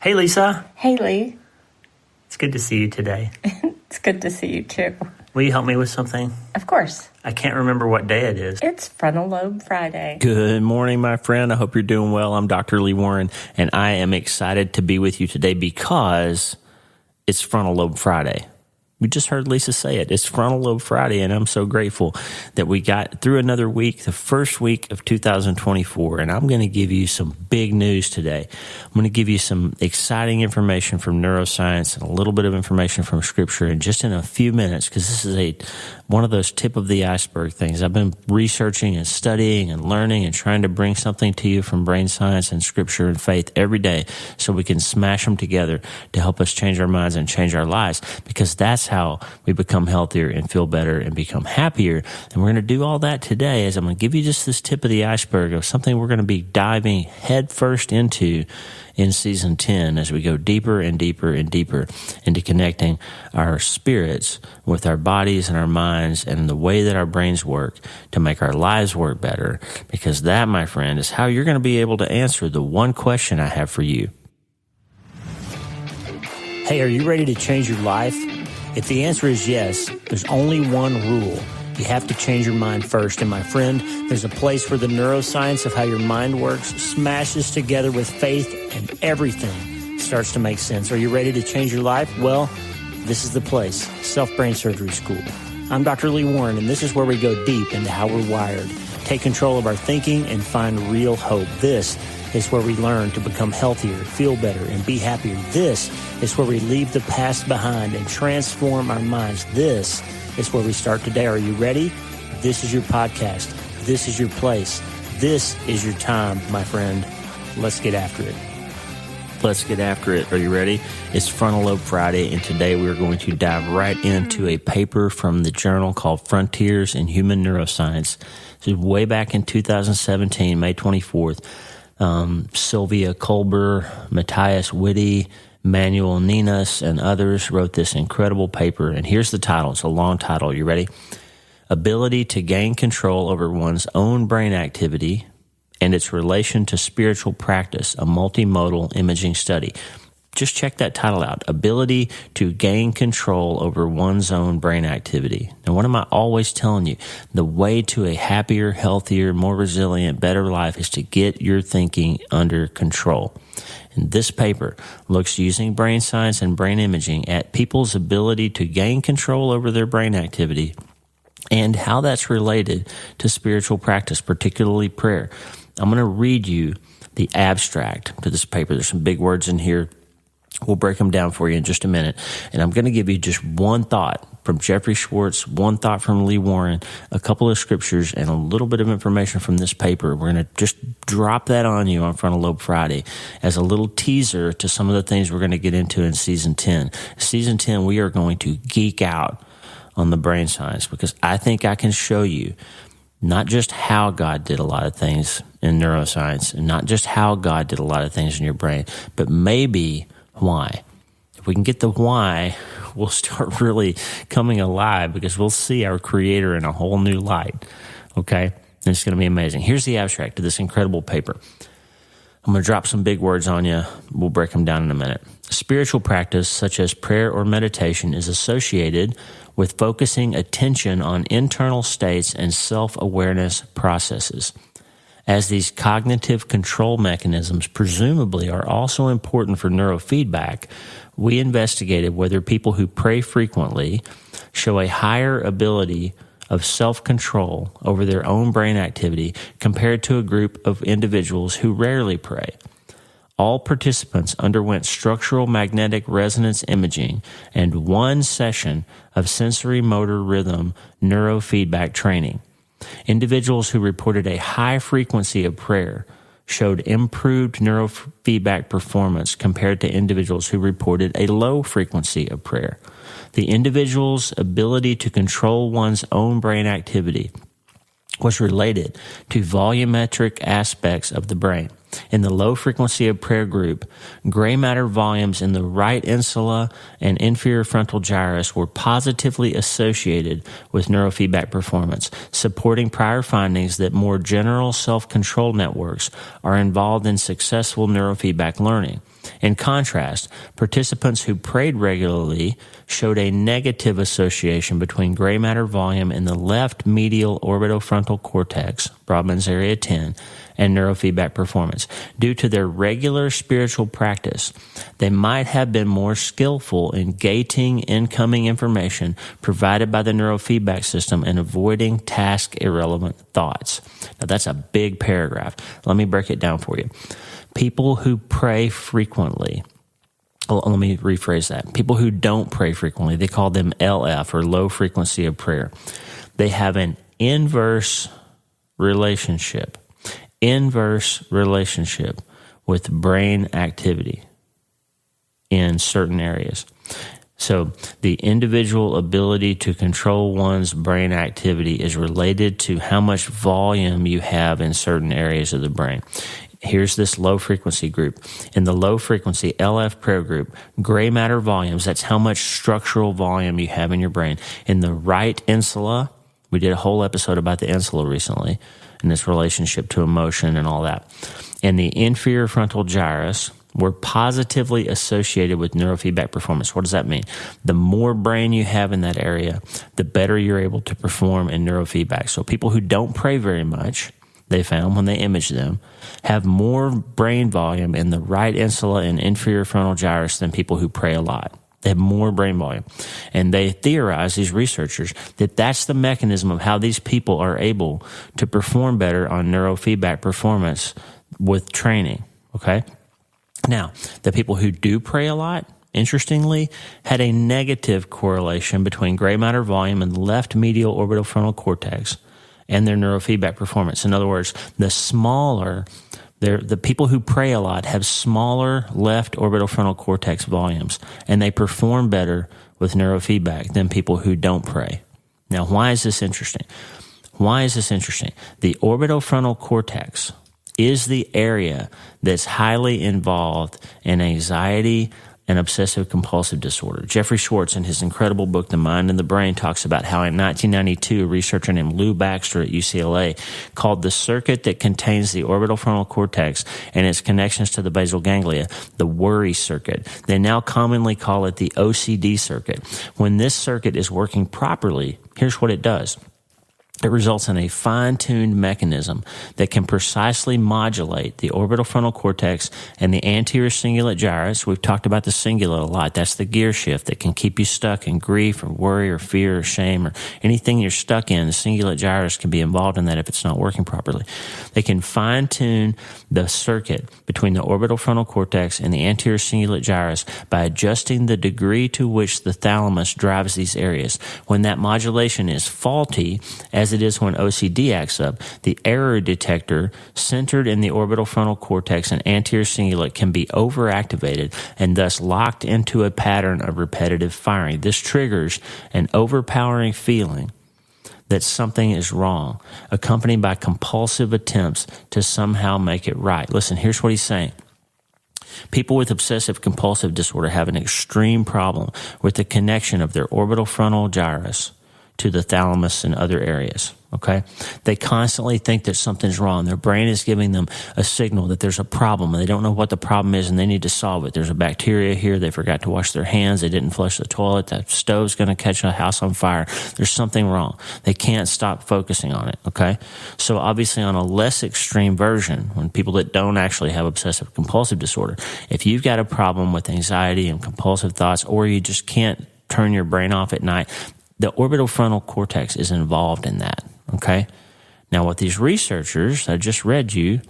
Hey, Lisa. Hey, Lee. It's good to see you today. It's good to see you, too. Will you help me with something? Of course. I can't remember what day it is. It's Frontal Lobe Friday. Good morning, my friend. I hope you're doing well. I'm Dr. Lee Warren, and I am excited to be with you today because it's Frontal Lobe Friday. We just heard Lisa say it. It's Frontal Lobe Friday, and I'm so grateful that we got through another week, the first week of 2024, and I'm going to give you some big news today. I'm going to give you some exciting information from neuroscience and a little bit of information from Scripture in just in a few minutes, because this is one of those tip of the iceberg things. I've been researching and studying and learning and trying to bring something to you from brain science and Scripture and faith every day so we can smash them together to help us change our minds and change our lives, because that's how we become healthier and feel better and become happier. And we're going to do all that today, as I'm going to give you just this tip of the iceberg of something we're going to be diving headfirst into in season 10 as we go deeper and deeper and deeper into connecting our spirits with our bodies and our minds and the way that our brains work to make our lives work better. Because that, my friend, is how you're going to be able to answer the one question I have for you. Hey, are you ready to change your life? If the answer is yes, there's only one rule. You have to change your mind first. And my friend, there's a place where the neuroscience of how your mind works smashes together with faith and everything starts to make sense. Are you ready to change your life? Well, this is the place, Self-Brain Surgery School. I'm Dr. Lee Warren, and this is where we go deep into how we're wired, take control of our thinking, and find real hope. This is where we learn to become healthier, feel better, and be happier. This is where we leave the past behind and transform our minds. This is where we start today. Are you ready? This is your podcast. This is your place. This is your time, my friend. Let's get after it. Let's get after it. Are you ready? It's Frontal Lobe Friday, and today we're going to dive right into a paper from the journal called Frontiers in Human Neuroscience. This is way back in 2017, May 24th. Sylvia Kolber, Matthias Witte, Manuel Ninas, and others wrote this incredible paper. And here's the title. It's a long title. You ready? Ability to gain control over one's own brain activity and its relation to spiritual practice, a multimodal imaging study. Just check that title out. Ability to gain control over one's own brain activity. Now, what am I always telling you? The way to a happier, healthier, more resilient, better life is to get your thinking under control. And this paper looks, using brain science and brain imaging, at people's ability to gain control over their brain activity and how that's related to spiritual practice, particularly prayer. I'm going to read you the abstract to this paper. There's some big words in here. We'll break them down for you in just a minute. And I'm going to give you just one thought from Jeffrey Schwartz, one thought from Lee Warren, a couple of scriptures, and a little bit of information from this paper. We're going to just drop that on you on Frontal Lobe Friday as a little teaser to some of the things we're going to get into in Season 10. Season 10, we are going to geek out on the brain science, because I think I can show you not just how God did a lot of things in neuroscience, and not just how God did a lot of things in your brain, but maybe why. If we can get the why, we'll start really coming alive, because we'll see our Creator in a whole new light. Okay? And it's going to be amazing. Here's the abstract to this incredible paper. I'm going to drop some big words on you. We'll break them down in a minute. Spiritual practice, such as prayer or meditation, is associated with focusing attention on internal states and self-awareness processes. As these cognitive control mechanisms presumably are also important for neurofeedback, we investigated whether people who pray frequently show a higher ability of self-control over their own brain activity compared to a group of individuals who rarely pray. All participants underwent structural magnetic resonance imaging and one session of sensory motor rhythm neurofeedback training. Individuals who reported a high frequency of prayer showed improved neurofeedback performance compared to individuals who reported a low frequency of prayer. The individual's ability to control one's own brain activity was related to volumetric aspects of the brain. In the low frequency of prayer group, gray matter volumes in the right insula and inferior frontal gyrus were positively associated with neurofeedback performance, supporting prior findings that more general self-control networks are involved in successful neurofeedback learning. In contrast, participants who prayed regularly showed a negative association between gray matter volume in the left medial orbitofrontal cortex, Brodmann's area 10, and neurofeedback performance. Due to their regular spiritual practice, they might have been more skillful in gating incoming information provided by the neurofeedback system and avoiding task-irrelevant thoughts. Now, that's a big paragraph. Let me break it down for you. People who pray frequently, let me rephrase that. People who don't pray frequently, they call them LF, or low frequency of prayer. They have an inverse relationship with brain activity in certain areas. So the individual ability to control one's brain activity is related to how much volume you have in certain areas of the brain. Here's this low frequency group. In the low frequency LF prayer group, gray matter volumes, that's how much structural volume you have in your brain. In the right insula, we did a whole episode about the insula recently and its relationship to emotion and all that. And the inferior frontal gyrus were positively associated with neurofeedback performance. What does that mean? The more brain you have in that area, the better you're able to perform in neurofeedback. So people who don't pray very much, they found when they imaged them, have more brain volume in the right insula and inferior frontal gyrus than people who pray a lot. They have more brain volume. And they theorize, these researchers, that that's the mechanism of how these people are able to perform better on neurofeedback performance with training, okay? Now, the people who do pray a lot, interestingly, had a negative correlation between gray matter volume in the left medial orbitofrontal cortex and their neurofeedback performance. In other words, the people who pray a lot have smaller left orbitofrontal cortex volumes, and they perform better with neurofeedback than people who don't pray. Now, why is this interesting? The orbitofrontal cortex is the area that's highly involved in anxiety and obsessive-compulsive disorder. Jeffrey Schwartz, in his incredible book, The Mind and the Brain, talks about how in 1992, a researcher named Lou Baxter at UCLA called the circuit that contains the orbital frontal cortex and its connections to the basal ganglia the worry circuit. They now commonly call it the OCD circuit. When this circuit is working properly, here's what it does. It results in a fine-tuned mechanism that can precisely modulate the orbital frontal cortex and the anterior cingulate gyrus. We've talked about the cingulate a lot. That's the gear shift that can keep you stuck in grief or worry or fear or shame or anything you're stuck in. The cingulate gyrus can be involved in that if it's not working properly. They can fine-tune the circuit between the orbital frontal cortex and the anterior cingulate gyrus by adjusting the degree to which the thalamus drives these areas. When that modulation is faulty, as it is when OCD acts up, the error detector centered in the orbital frontal cortex and anterior cingulate can be overactivated and thus locked into a pattern of repetitive firing. This triggers an overpowering feeling that something is wrong, accompanied by compulsive attempts to somehow make it right. Listen, here's what he's saying. People with obsessive-compulsive disorder have an extreme problem with the connection of their orbital frontal gyrus to the thalamus and other areas, okay? They constantly think that something's wrong. Their brain is giving them a signal that there's a problem, and they don't know what the problem is, and they need to solve it. There's a bacteria here. They forgot to wash their hands. They didn't flush the toilet. That stove's going to catch a house on fire. There's something wrong. They can't stop focusing on it, okay? So obviously on a less extreme version, when people that don't actually have obsessive-compulsive disorder, if you've got a problem with anxiety and compulsive thoughts, or you just can't turn your brain off at night, the orbital frontal cortex is involved in that, okay? Now, what these researchers, I just read you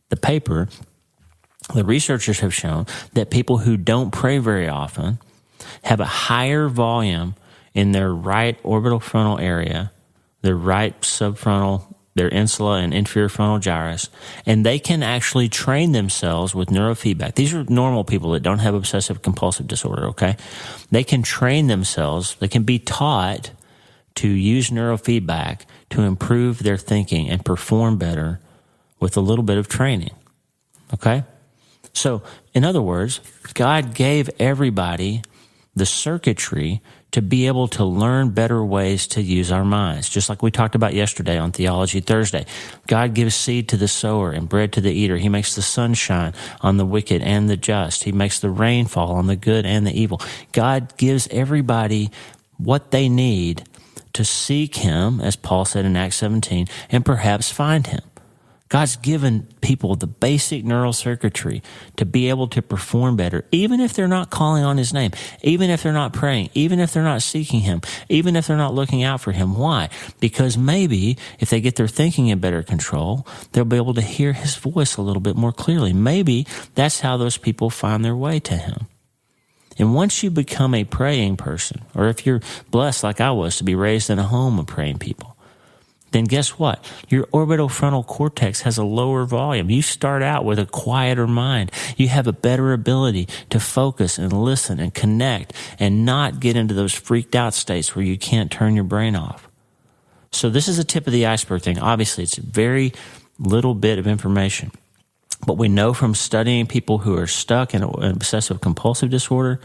the paper, the researchers have shown that people who don't pray very often have a higher volume in their right orbital frontal area, their right subfrontal, their insula and inferior frontal gyrus, and they can actually train themselves with neurofeedback. These are normal people that don't have obsessive-compulsive disorder, okay? They can train themselves, they can be taught to use neurofeedback to improve their thinking and perform better with a little bit of training. Okay? So, in other words, God gave everybody the circuitry to be able to learn better ways to use our minds. Just like we talked about yesterday on Theology Thursday. God gives seed to the sower and bread to the eater. He makes the sun shine on the wicked and the just. He makes the rain fall on the good and the evil. God gives everybody what they need to seek Him, as Paul said in Acts 17, and perhaps find Him. God's given people the basic neural circuitry to be able to perform better, even if they're not calling on His name, even if they're not praying, even if they're not seeking Him, even if they're not looking out for Him. Why? Because maybe if they get their thinking in better control, they'll be able to hear His voice a little bit more clearly. Maybe that's how those people find their way to Him. And once you become a praying person, or if you're blessed like I was to be raised in a home of praying people, then guess what? Your orbital frontal cortex has a lower volume. You start out with a quieter mind. You have a better ability to focus and listen and connect and not get into those freaked out states where you can't turn your brain off. So this is a tip of the iceberg thing. Obviously, it's a very little bit of information. But we know from studying people who are stuck in an obsessive compulsive disorder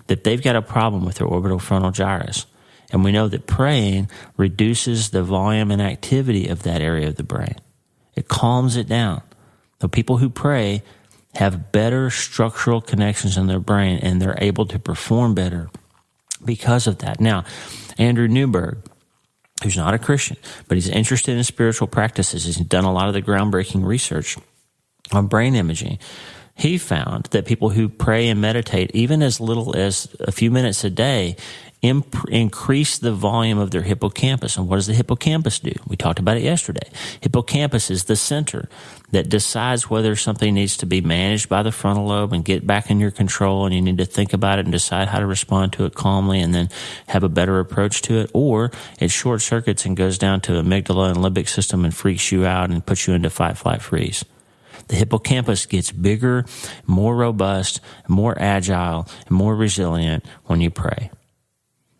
that they've got a problem with their orbital frontal gyrus. And we know that praying reduces the volume and activity of that area of the brain. It calms it down. The people who pray have better structural connections in their brain, and they're able to perform better because of that. Now, Andrew Newberg, who's not a Christian, but he's interested in spiritual practices, he's done a lot of the groundbreaking research on brain imaging. He found that people who pray and meditate, even as little as a few minutes a day, increase the volume of their hippocampus. And what does the hippocampus do? We talked about it yesterday. Hippocampus is the center that decides whether something needs to be managed by the frontal lobe and get back in your control, and you need to think about it and decide how to respond to it calmly and then have a better approach to it, or it short circuits and goes down to amygdala and limbic system and freaks you out and puts you into fight, flight, freeze. The hippocampus gets bigger, more robust, more agile, and more resilient when you pray.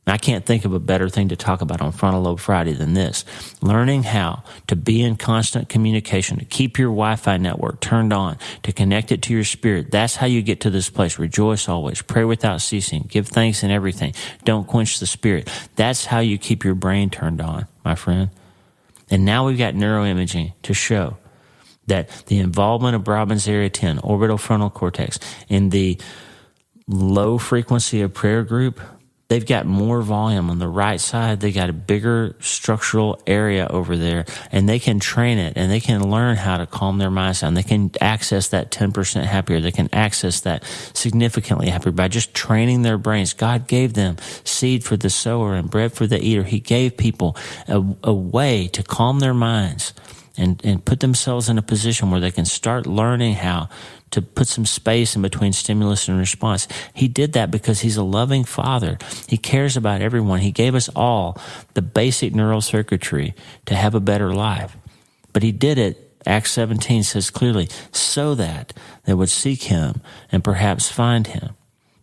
I can't think of a better thing to talk about on Frontal Lobe Friday than this. Learning how to be in constant communication, to keep your Wi-Fi network turned on, to connect it to your spirit. That's how you get to this place. Rejoice always. Pray without ceasing. Give thanks in everything. Don't quench the spirit. That's how you keep your brain turned on, my friend. And now we've got neuroimaging to show that the involvement of Brodmann's area 10, orbital frontal cortex, in the low frequency of prayer group, they've got more volume on the right side. They got a bigger structural area over there, and they can train it, and they can learn how to calm their minds down. They can access that 10% happier. They can access that significantly happier by just training their brains. God gave them seed for the sower and bread for the eater. He gave people a way to calm their minds and put themselves in a position where they can start learning how to put some space in between stimulus and response. He did that because He's a loving Father. He cares about everyone. He gave us all the basic neural circuitry to have a better life. But He did it, Acts 17 says clearly, so that they would seek Him and perhaps find Him.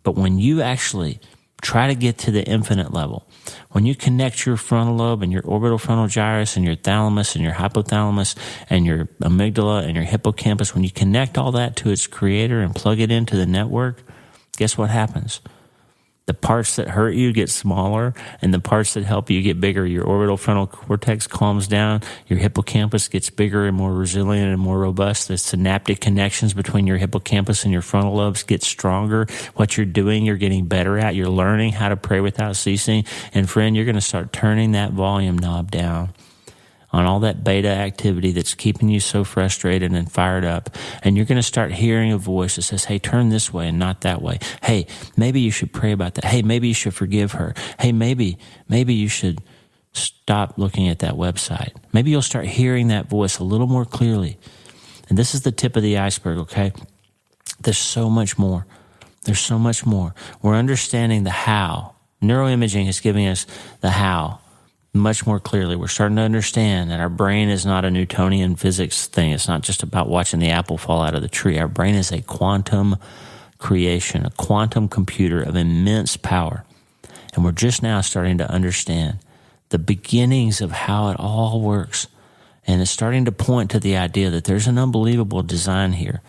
But when you actually try to get to the infinite level, when you connect your frontal lobe and your orbital frontal gyrus and your thalamus and your hypothalamus and your amygdala and your hippocampus, when you connect all that to its creator and plug it into the network, guess what happens? The parts that hurt you get smaller, and the parts that help you get bigger. Your orbital frontal cortex calms down. Your hippocampus gets bigger and more resilient and more robust. The synaptic connections between your hippocampus and your frontal lobes get stronger. What you're doing, you're getting better at. You're learning how to pray without ceasing. And friend, you're going to start turning that volume knob down on all that beta activity that's keeping you so frustrated and fired up. And you're going to start hearing a voice that says, hey, turn this way and not that way. Hey, maybe you should pray about that. Hey, maybe you should forgive her. Hey, maybe you should stop looking at that website. Maybe you'll start hearing that voice a little more clearly. And this is the tip of the iceberg, okay? There's so much more. There's so much more. We're understanding the how. Neuroimaging is giving us the how much more clearly. We're starting to understand that our brain is not a Newtonian physics thing. It's not just about watching the apple fall out of the tree. Our brain is a quantum creation, a quantum computer of immense power. And we're just now starting to understand the beginnings of how it all works. And it's starting to point to the idea that there's an unbelievable design here.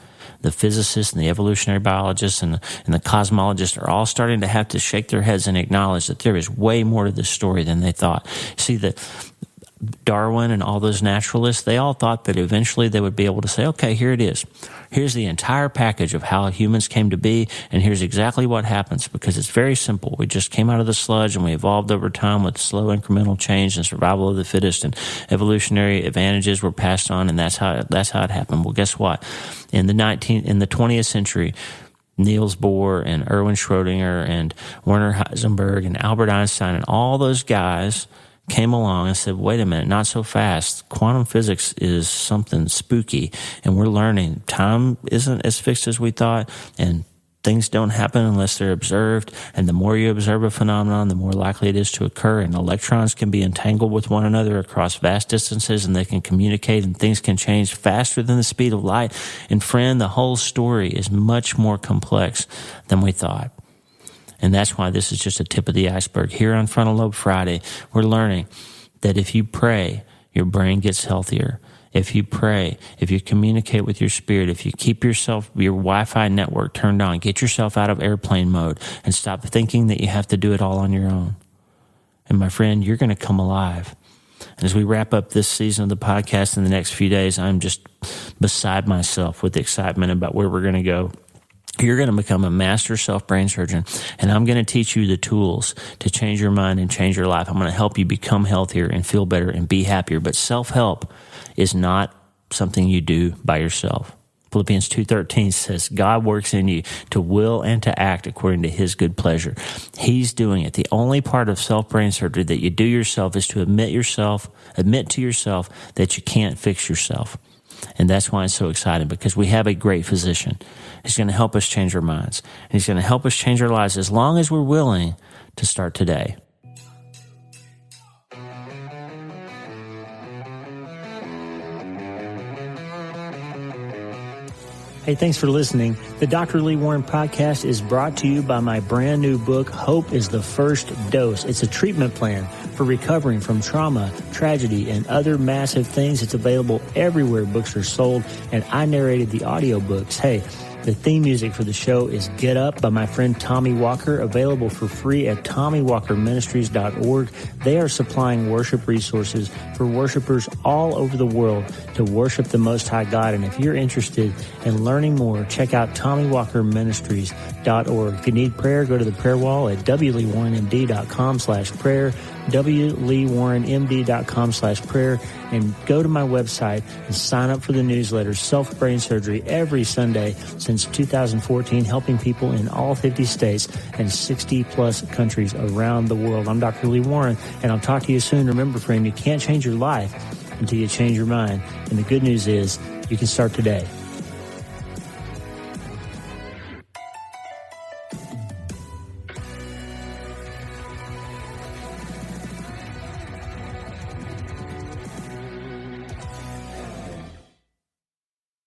the physicists and the evolutionary biologists and the cosmologists are all starting to have to shake their heads and acknowledge that there is way more to this story than they thought. See, that Darwin and all those naturalists, they all thought that eventually they would be able to say, okay, here it is. Here's the entire package of how humans came to be, and here's exactly what happens, because it's very simple. We just came out of the sludge, and we evolved over time with slow incremental change and survival of the fittest, and evolutionary advantages were passed on, and that's how it happened. Well, guess what? In the 20th century, Niels Bohr and Erwin Schrödinger and Werner Heisenberg and Albert Einstein and all those guys came along and said, wait a minute, not so fast. Quantum physics is something spooky, and we're learning time isn't as fixed as we thought, and things don't happen unless they're observed, and the more you observe a phenomenon, the more likely it is to occur, and electrons can be entangled with one another across vast distances, and they can communicate, and things can change faster than the speed of light. And friend, the whole story is much more complex than we thought. And that's why this is just a tip of the iceberg. Here on Frontal Lobe Friday, we're learning that if you pray, your brain gets healthier. If you pray, if you communicate with your spirit, if you keep your Wi-Fi network turned on, get yourself out of airplane mode and stop thinking that you have to do it all on your own. And my friend, you're going to come alive. And as we wrap up this season of the podcast in the next few days, I'm just beside myself with excitement about where we're going to go. You're going to become a master self-brain surgeon, and I'm going to teach you the tools to change your mind and change your life. I'm going to help you become healthier and feel better and be happier. But self-help is not something you do by yourself. Philippians 2:13 says, God works in you to will and to act according to his good pleasure. He's doing it. The only part of self-brain surgery that you do yourself is to admit to yourself that you can't fix yourself. And that's why it's so exciting, because we have a great physician. He's going to help us change our minds. And he's going to help us change our lives as long as we're willing to start today. Hey, thanks for listening. The Dr. Lee Warren podcast is brought to you by my brand new book, Hope is the First Dose. It's a treatment plan for recovering from trauma, tragedy, and other massive things. It's available everywhere books are sold, and I narrated the audiobooks. Hey, the theme music for the show is Get Up by my friend Tommy Walker, available for free at TommyWalkerMinistries.org. They are supplying worship resources for worshipers all over the world to worship the Most High God. And if you're interested in learning more, check out TommyWalkerMinistries.org. If you need prayer, go to the prayer wall at wleewarrenmd.com/prayer, wleewarrenmd.com/prayer, and go to my website and sign up for the newsletter, Self-Brain Surgery, every Sunday since 2014, helping people in all 50 states and 60-plus countries around the world. I'm Dr. Lee Warren, and I'll talk to you soon. Remember, friend, you can't change your life until you change your mind. And the good news is you can start today.